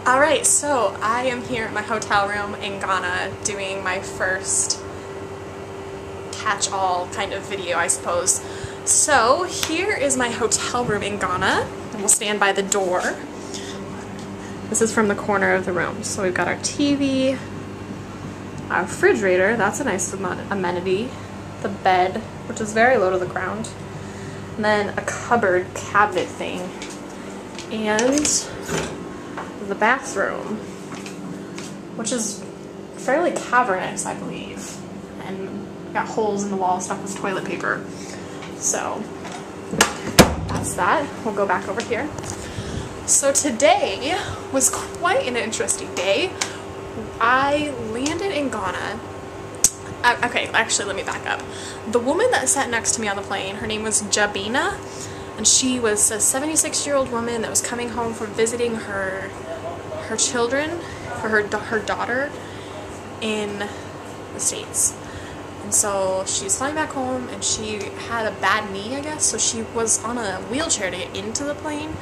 Alright, so I am here at my hotel room in Ghana doing my first catch-all kind of video, I suppose. So here is my hotel room in Ghana, and we'll stand by the door. This is from the corner of the room. So we've got our TV, our refrigerator, that's a nice amenity, the bed, which is very low to the ground, and then a cupboard cabinet thing, and the bathroom, which is fairly cavernous, I believe, and got holes in the wall stuffed with toilet paper. So that's that. We'll go back over here. So today was quite an interesting day. I landed in Ghana. Okay, actually, let me back up. The woman that sat next to me on the plane, her name was Jabina, and she was a 76-year-old woman that was coming home from visiting her children, for her daughter in the States. And so she's flying back home, and she had a bad knee, I guess, so she was on a wheelchair to get into the plane.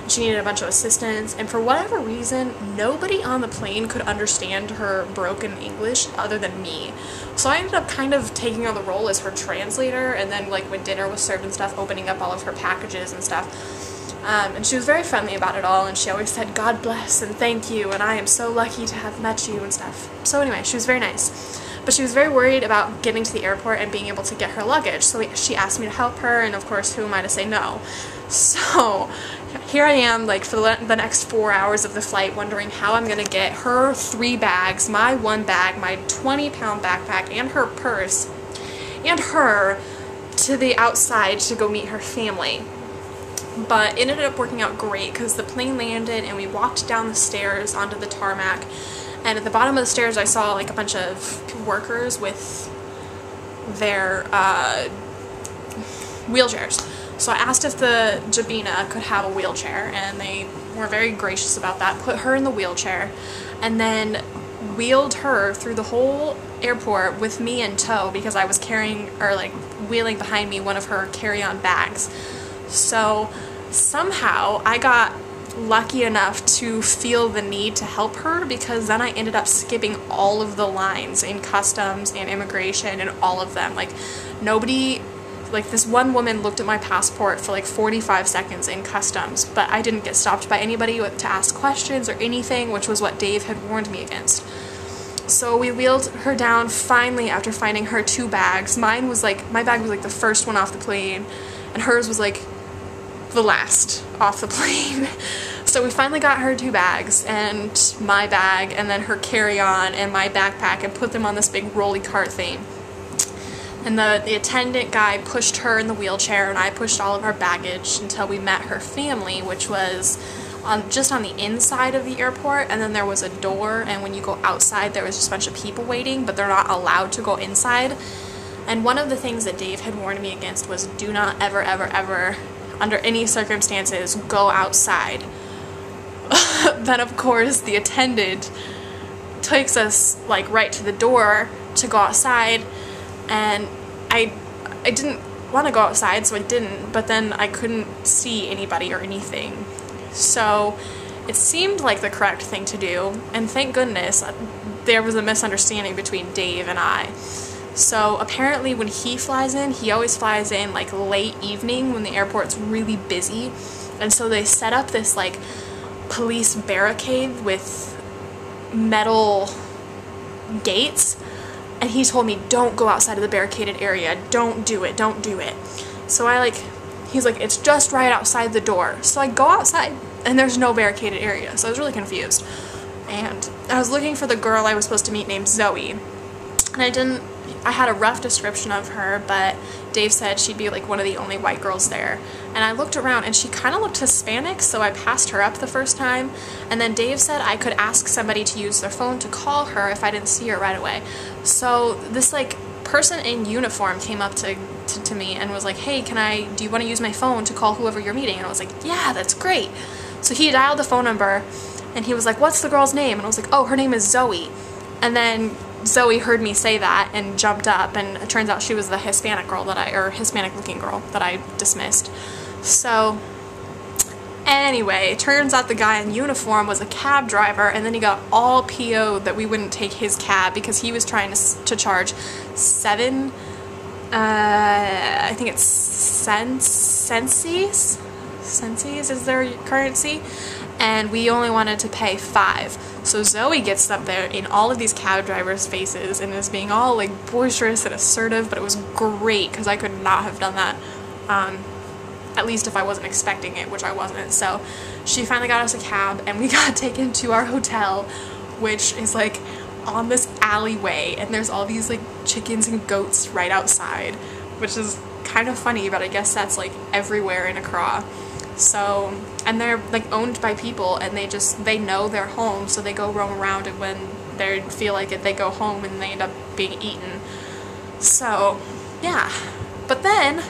She needed a bunch of assistance, and for whatever reason, nobody on the plane could understand her broken English other than me. So I ended up kind of taking on the role as her translator, and then like when dinner was served and stuff, opening up all of her packages and stuff. And she was very friendly about it all, and she always said, "God bless," and "Thank you," and "I am so lucky to have met you," and stuff. So anyway, she was very nice. But she was very worried about getting to the airport and being able to get her luggage, so she asked me to help her, and of course, who am I to say no? So here I am, like, for the next 4 hours of the flight, wondering how I'm gonna get her 3 bags, my 1 bag, my 20-pound backpack, and her purse, and her to the outside to go meet her family. But it ended up working out great because the plane landed and we walked down the stairs onto the tarmac, and at the bottom of the stairs I saw like a bunch of workers with their wheelchairs. So I asked if the Jabina could have a wheelchair, and they were very gracious about that, put her in the wheelchair, and then wheeled her through the whole airport with me in tow because I was carrying, or like wheeling behind me, one of her carry-on bags. So somehow I got lucky enough to feel the need to help her, because then I ended up skipping all of the lines in customs and immigration, and all of them. Like, nobody, like, this one woman looked at my passport for like 45 seconds in customs, but I didn't get stopped by anybody to ask questions or anything, which was what Dave had warned me against. So we wheeled her down finally after finding her 2 bags. Mine was like, my bag was like the first one off the plane, and hers was like the last off the plane. So we finally got her 2 bags, and my bag, and then her carry-on, and my backpack, and put them on this big rolly cart thing. And the attendant guy pushed her in the wheelchair, and I pushed all of our baggage until we met her family, which was just on the inside of the airport, and then there was a door, and when you go outside there was just a bunch of people waiting, but they're not allowed to go inside. And one of the things that Dave had warned me against was, do not ever, ever, ever, under any circumstances, go outside. Then of course the attendant takes us like right to the door to go outside, and I didn't want to go outside, so I didn't, but then I couldn't see anybody or anything. So it seemed like the correct thing to do, and thank goodness there was a misunderstanding between Dave and I. So apparently when he flies in, he always flies in like late evening when the airport's really busy, and so they set up this like police barricade with metal gates, and he told me, don't go outside of the barricaded area, don't do it, don't do it. So he's like, it's just right outside the door. So I go outside, and there's no barricaded area, so I was really confused. And I was looking for the girl I was supposed to meet named Zoe, and I had a rough description of her, but Dave said she'd be like one of the only white girls there. And I looked around, and she kind of looked Hispanic, so I passed her up the first time, and then Dave said I could ask somebody to use their phone to call her if I didn't see her right away. So this like person in uniform came up to me and was like, "Hey, do you want to use my phone to call whoever you're meeting?" And I was like, "Yeah, that's great." So he dialed the phone number, and he was like, "What's the girl's name?" And I was like, "Oh, her name is Zoe." And then Zoe heard me say that and jumped up, and it turns out she was the Hispanic girl Hispanic looking girl that I dismissed. So Anyway, it turns out the guy in uniform was a cab driver, and then he got all PO'd that we wouldn't take his cab because he was trying to charge I think it's Sensies is their currency, and we only wanted to pay 5. So Zoe gets up there in all of these cab drivers' faces and is being all like boisterous and assertive, but it was great because I could not have done that, at least if I wasn't expecting it, which I wasn't. So she finally got us a cab and we got taken to our hotel, which is like on this alleyway, and there's all these like chickens and goats right outside, which is kind of funny, but I guess that's like everywhere in Accra. So, and they're like owned by people, and they know their home, so they go roam around, and when they feel like it, they go home and they end up being eaten. So yeah, but then,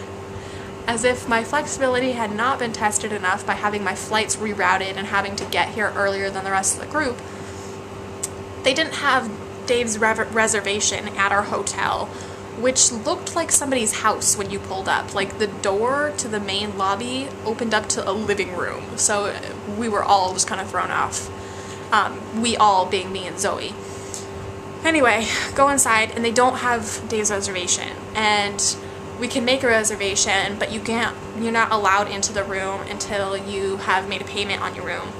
as if my flexibility had not been tested enough by having my flights rerouted and having to get here earlier than the rest of the group, they didn't have Dave's reservation at our hotel, which looked like somebody's house when you pulled up. Like, the door to the main lobby opened up to a living room, so we were all just kind of thrown off. We all being me and Zoe. Anyway, go inside, and they don't have Dave's reservation, and we can make a reservation, but you're not allowed into the room until you have made a payment on your room.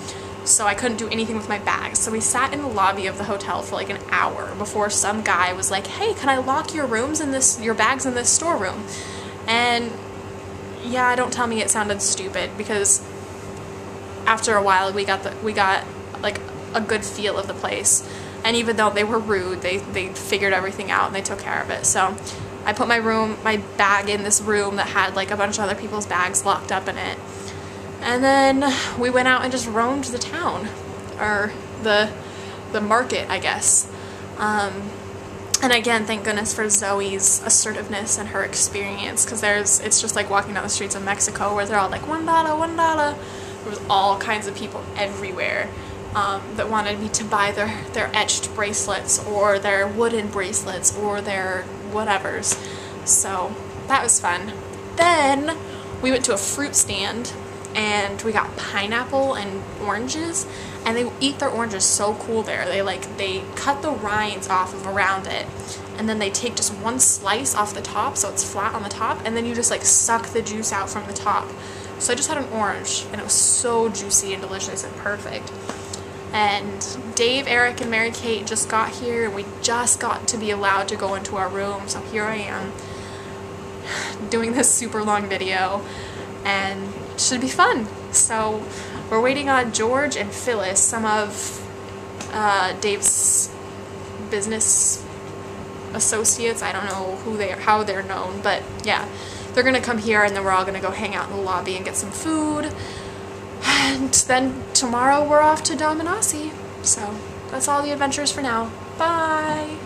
So I couldn't do anything with my bags. So we sat in the lobby of the hotel for like an hour before some guy was like, "Hey, can I lock your your bags in this storeroom?" And yeah, don't tell me it sounded stupid, because after a while we got like a good feel of the place. And even though they were rude, they figured everything out and they took care of it. So I put my bag in this room that had like a bunch of other people's bags locked up in it. And then we went out and just roamed the town, or the market, I guess. And again, thank goodness for Zoe's assertiveness and her experience, because it's just like walking down the streets of Mexico where they're all like, $1, $1. There was all kinds of people everywhere that wanted me to buy their etched bracelets, or their wooden bracelets, or their whatevers. So that was fun. Then we went to a fruit stand, and we got pineapple and oranges, and they eat their oranges so cool there. They cut the rinds off of around it, and then they take just one slice off the top, so it's flat on the top, and then you just like suck the juice out from the top. So I just had an orange, and it was so juicy and delicious and perfect. And Dave, Eric, and Mary Kate just got here, and we just got to be allowed to go into our room, so here I am doing this super long video, and should be fun. So we're waiting on George and Phyllis, some of Dave's business associates. I don't know how they're known, but yeah, they're gonna come here, and then we're all gonna go hang out in the lobby and get some food. And then tomorrow we're off to Dominasi. So that's all the adventures for now. Bye!